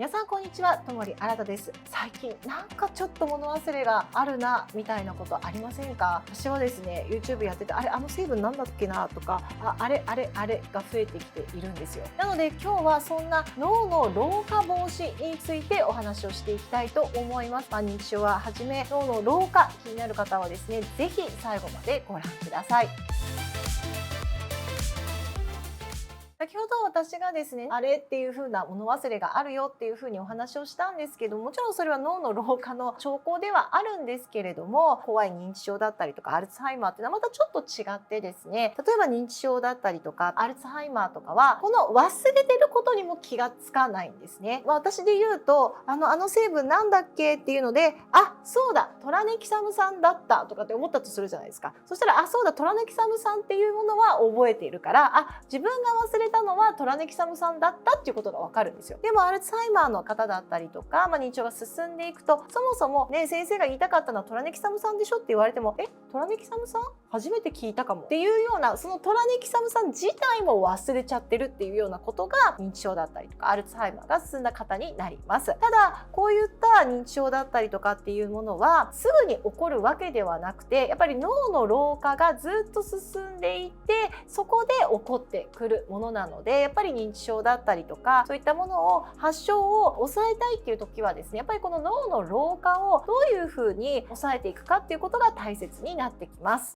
皆さんこんにちは、ともりあらたです。最近なんかちょっと物忘れがあるなみたいなことありませんか？私はですね、YouTube やってて、あの成分なんだっけなとか、あれが増えてきているんですよ。なので今日はそんな脳の老化防止についてお話をしていきたいと思います。認知症ははじめ脳の老化気になる方はですね、ぜひ最後までご覧ください。先ほど私がですね、あれっていう風な物忘れがあるよっていう風にお話をしたんですけども、ちろんそれは脳の老化の兆候ではあるんですけれども、怖い認知症だったりとかアルツハイマーっていうのはまたちょっと違ってですね、例えば認知症だったりとかアルツハイマーとかはこの忘れてることにも気がつかないんですね。私で言うとあの成分なんだっけっていうので、そうだトラネキサム酸だったとかって思ったとするじゃないですか。そしたらそうだトラネキサム酸っていうものは覚えているから、自分が忘れたのはトラネキサム酸だったっていうことがわかるんですよ。でもアルツハイマーの方だったりとか、認知症が進んでいくと、そもそもね、先生が言いたかったのはトラネキサム酸でしょって言われても、トラネキサム酸初めて聞いたかもっていうような、そのトラネキサム酸自体も忘れちゃってるっていうようなことが認知症だったりとかアルツハイマーが進んだ方になります。ただこういった認知症だったりとかっていうものはすぐに起こるわけではなくて、やっぱり脳の老化がずっと進んでいってそこで起こってくるものなので、やっぱり認知症だったりとかそういったものを発症を抑えたいっていう時はですね、やっぱりこの脳の老化をどういうふうに抑えていくかっていうことが大切になってきます。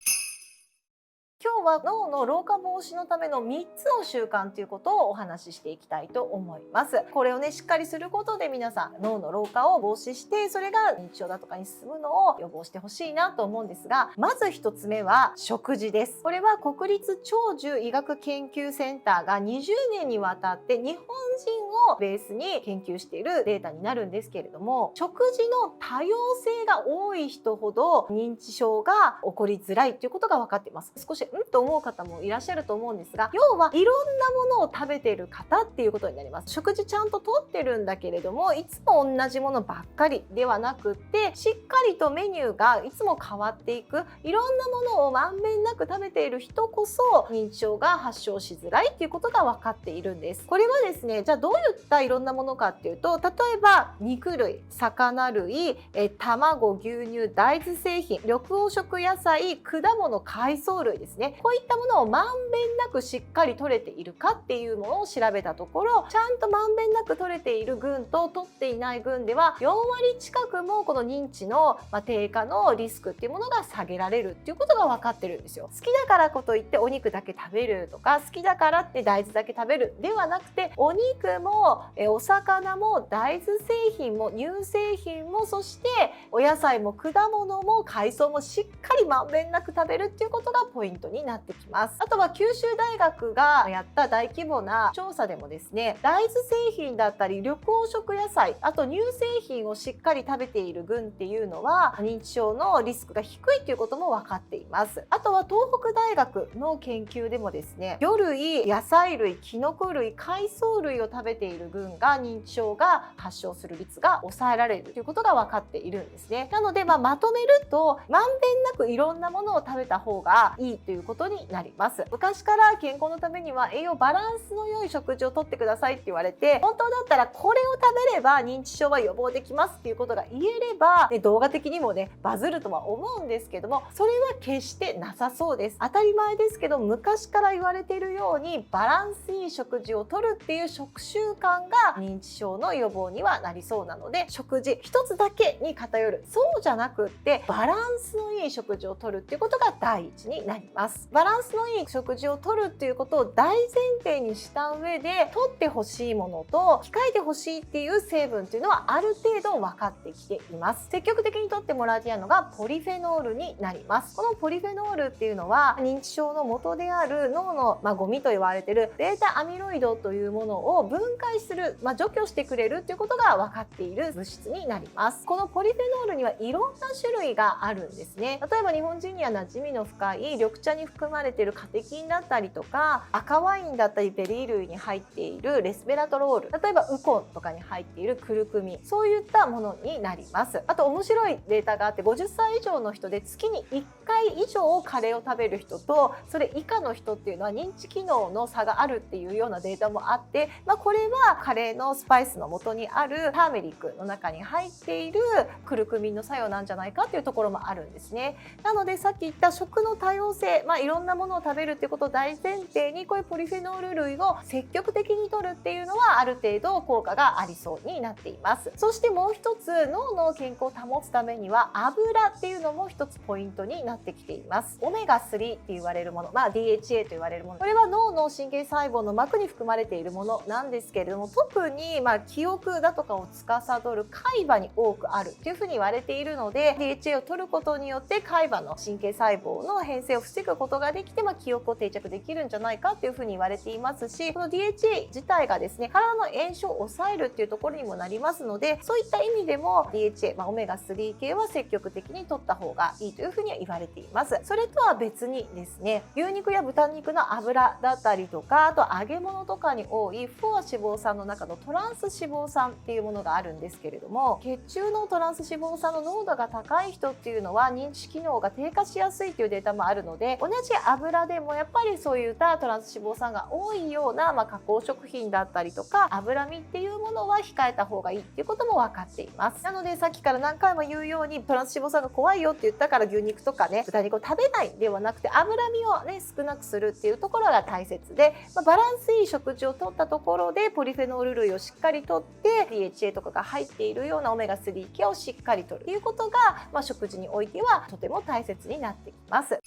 今日は脳の老化防止のための3つの習慣ということをお話ししていきたいと思います。これをねしっかりすることで皆さん脳の老化を防止して、それが認知症だとかに進むのを予防してほしいなと思うんですが、まず1つ目は食事です。これは国立長寿医学研究センターが20年にわたって日本人をベースに研究しているデータになるんですけれども、食事の多様性が多い人ほど認知症が起こりづらいということが分かっています。少しと思う方もいらっしゃると思うんですが、要はいろんなものを食べている方っていうことになります。食事ちゃんととってるんだけれども、いつも同じものばっかりではなくって、しっかりとメニューがいつも変わっていく、いろんなものをまんべんなく食べている人こそ認知症が発症しづらいっていうことが分かっているんです。これはですね、じゃあどういったいろんなものかっていうと、例えば肉類、魚類、卵、牛乳、大豆製品、緑黄色野菜、果物、海藻類ですね。こういったものをまんべんなくしっかり取れているかっていうものを調べたところ、ちゃんとまんべんなく取れている群と取っていない群では4割近くもこの認知の低下のリスクっていうものが下げられるっていうことが分かってるんですよ。好きだからこといってお肉だけ食べるとか、好きだからって大豆だけ食べるではなくて、お肉もお魚も大豆製品も乳製品も、そしてお野菜も果物も海藻もしっかりまんべんなく食べるっていうことがポイントになってきます。あとは九州大学がやった大規模な調査でもですね、大豆製品だったり緑黄色野菜、あと乳製品をしっかり食べている群っていうのは認知症のリスクが低いということも分かっています。あとは東北大学の研究でもですね、魚類、野菜類、キノコ類、海藻類を食べている群が認知症が発症する率が抑えられるということが分かっているんですね。なのでまとめると、まんべんなくいろんなものを食べた方がいいということになります。昔から健康のためには栄養バランスの良い食事をとってくださいって言われて、本当だったらこれを食べれば認知症は予防できますっていうことが言えれば、動画的にもねバズるとは思うんですけども、それは決してなさそうです。当たり前ですけど、昔から言われているようにバランスいい食事をとるっていう食習慣が認知症の予防にはなりそうなので、食事一つだけに偏る、そうじゃなくってバランスのいい食事をとるっていうことが第一になります。バランスのいい食事をとるっていうことを大前提にした上で、とってほしいものと控えてほしいっていう成分っていうのはある程度分かってきています。積極的にとってもらいたいのがポリフェノールになります。このポリフェノールっていうのは認知症の元である脳のゴミと言われているベータアミロイドというものを分解する、除去してくれるっていうことが分かっている物質になります。このポリフェノールにはいろんな種類があるんですね。例えば日本人には馴染みの深い緑茶に含まれているカテキンだったりとか、赤ワインだったりベリー類に入っているレスベラトロール、例えばウコンとかに入っているクルクミン、そういったものになります。あと面白いデータがあって、50歳以上の人で月に1回以上カレーを食べる人とそれ以下の人っていうのは認知機能の差があるっていうようなデータもあって、これはカレーのスパイスの元にあるターメリックの中に入っているクルクミンの作用なんじゃないかっていうところもあるんですね。なのでさっき言った食の多様性、いろんなものを食べるっていうことを大前提に、こういうポリフェノール類を積極的に摂るっていうのはある程度効果がありそうになっています。そしてもう一つ、脳の健康を保つためには油っていうのも一つポイントになってきています。オメガ3って言われるもの、DHA と言われるもの、これは脳の神経細胞の膜に含まれているものなんですけれども、特に記憶だとかを司る海馬に多くあるというふうに言われているので、 DHA を取ることによって海馬の神経細胞の変性を防ぐことができて、記憶を定着できるんじゃないかというふうに言われていますし、この DHA 自体がですね、体の炎症を抑えるっていうところにもなりますので、そういった意味でも DHA、オメガ3系は積極的に取った方がいいというふうには言われています。それとは別にですね、牛肉や豚肉の脂だったりとか、あと揚げ物とかに多い不飽脂肪酸の中のトランス脂肪酸っていうものがあるんですけれども、血中のトランス脂肪酸の濃度が高い人っていうのは認知機能が低下しやすいというデータもあるので、同じ油でもやっぱりそういったトランス脂肪酸が多いような、加工食品だったりとか脂身っていうものは控えた方がいいっていうことも分かっています。なのでさっきから何回も言うように、トランス脂肪酸が怖いよって言ったから牛肉とかね、豚肉を食べないではなくて、脂身をね少なくするっていうところが大切で、バランスいい食事をとったところでポリフェノール類をしっかりとって DHA とかが入っているようなオメガ3系をしっかりとるということが、食事においてはとても大切になってきます。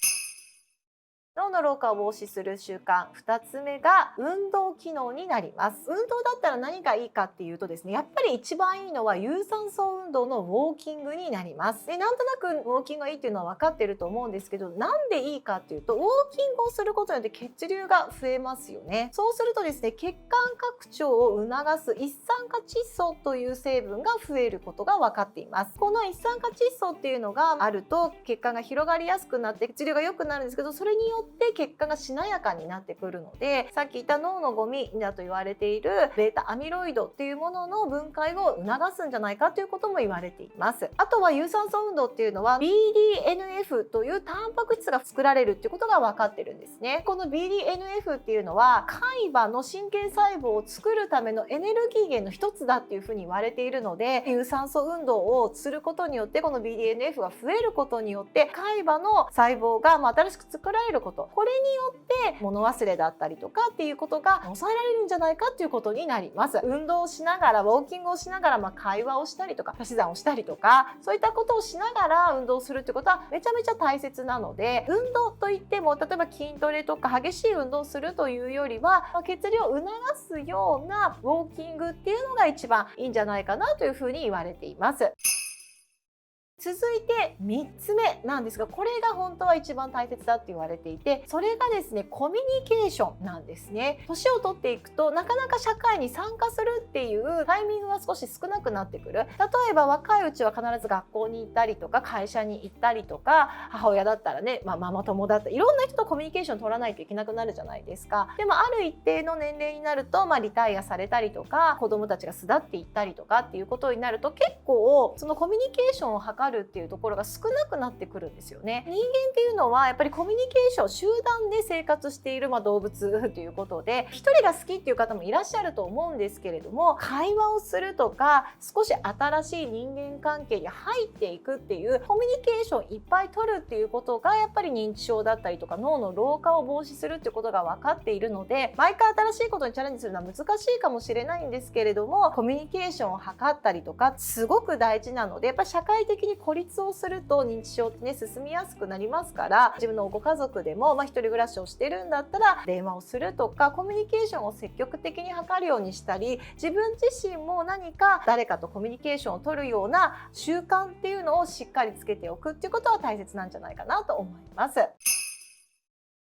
脳の老化を防止する習慣、2つ目が運動機能になります。運動だったら何がいいかっていうとですね、やっぱり一番いいのは有酸素運動のウォーキングになります。で、なんとなくウォーキングがいいっていうのは分かってると思うんですけど、なんでいいかっていうと、ウォーキングをすることによって血流が増えますよね。そうするとですね、血管拡張を促す一酸化窒素という成分が増えることが分かっています。この一酸化窒素っていうのがあると血管が広がりやすくなって血流が良くなるんですけど、それによって血管がしなやかになってくるので、さっき言った脳のゴミだと言われているベータアミロイドっていうものの分解を促すんじゃないかということも言われています。あとは有酸素運動っていうのは BDNF というタンパク質が作られるっていうことが分かってるんですね。この BDNF っていうのは海馬の神経細胞を作るためのエネルギー源の一つだっていうふうに言われているので、有酸素運動をすることによってこの BDNF が増えることによって海馬の細胞が新しく作られること、これによって物忘れだったりとかっていうことが抑えられるんじゃないかっていうことになります。運動をしながら、ウォーキングをしながら、会話をしたりとか足し算をしたりとか、そういったことをしながら運動するってことはめちゃめちゃ大切なので、運動といっても例えば筋トレとか激しい運動をするというよりは、血流を促すようなウォーキングっていうのが一番いいんじゃないかなというふうに言われています。続いて3つ目なんですが、これが本当は一番大切だって言われていて、それがですね、コミュニケーションなんですね。年を取っていくとなかなか社会に参加するっていうタイミングが少し少なくなってくる。例えば若いうちは必ず学校に行ったりとか会社に行ったりとか、母親だったらね、ママ友だったりいろんな人とコミュニケーション取らないといけなくなるじゃないですか。でもある一定の年齢になると、リタイアされたりとか子供たちが巣立っていったりとかっていうことになると、結構そのコミュニケーションを図るっていうところが少なくなってくるんですよね。人間っていうのはやっぱりコミュニケーション、集団で生活している動物ということで、一人が好きっていう方もいらっしゃると思うんですけれども、会話をするとか少し新しい人間関係に入っていくっていうコミュニケーションいっぱい取るっていうことがやっぱり認知症だったりとか脳の老化を防止するっていうことが分かっているので、毎回新しいことにチャレンジするのは難しいかもしれないんですけれども、コミュニケーションを図ったりとかすごく大事なので、やっぱり社会的に孤立をすると認知症ってね進みやすくなりますから、自分のご家族でも、一人暮らしをしてるんだったら電話をするとか、コミュニケーションを積極的に図るようにしたり、自分自身も何か誰かとコミュニケーションを取るような習慣っていうのをしっかりつけておくっていうことは大切なんじゃないかなと思います。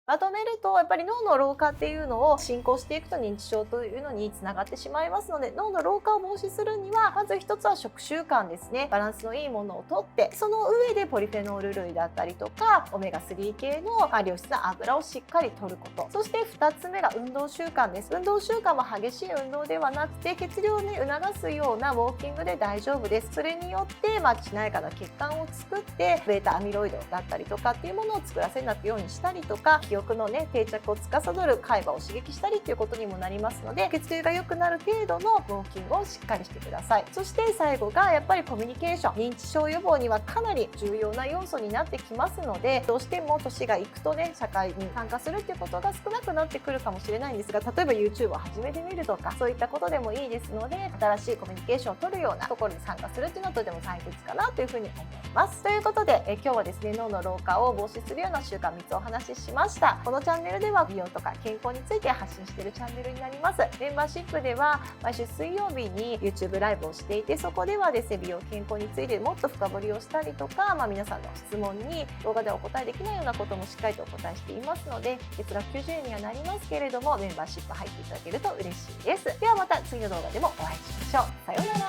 まとめるとやっぱり脳の老化っていうのを進行していくと認知症というのにつながってしまいますので、脳の老化を防止するにはまず一つは食習慣ですね。バランスのいいものをとって、その上でポリフェノール類だったりとかオメガ3系の良質な油をしっかりとること。そして2つ目が運動習慣です。運動習慣は激しい運動ではなくて、血流をね促すようなウォーキングで大丈夫です。それによってしなやかな血管を作って、ベータアミロイドだったりとかっていうものを作らせなくようにしたりとか、記憶のね定着を司る海馬を刺激したりということにもなりますので、血流が良くなる程度のウォーキングをしっかりしてください。そして最後がやっぱりコミュニケーション。認知症予防にはかなり重要な要素になってきますので、どうしても年がいくとね社会に参加するっていうことが少なくなってくるかもしれないんですが、例えば YouTube を始めてみるとか、そういったことでもいいですので、新しいコミュニケーションを取るようなところに参加するっていうのはとても大切かなというふうに思います。ということで今日はですね、脳の老化を防止するような習慣3つお話ししました。このチャンネルでは美容とか健康について発信しているチャンネルになります。メンバーシップでは毎週水曜日に YouTube ライブをしていて、そこではですね美容健康についてもっと深掘りをしたりとか、皆さんの質問に動画ではお答えできないようなこともしっかりとお答えしていますので、月額90円にはなりますけれども、メンバーシップ入っていただけると嬉しいです。ではまた次の動画でもお会いしましょう。さようなら。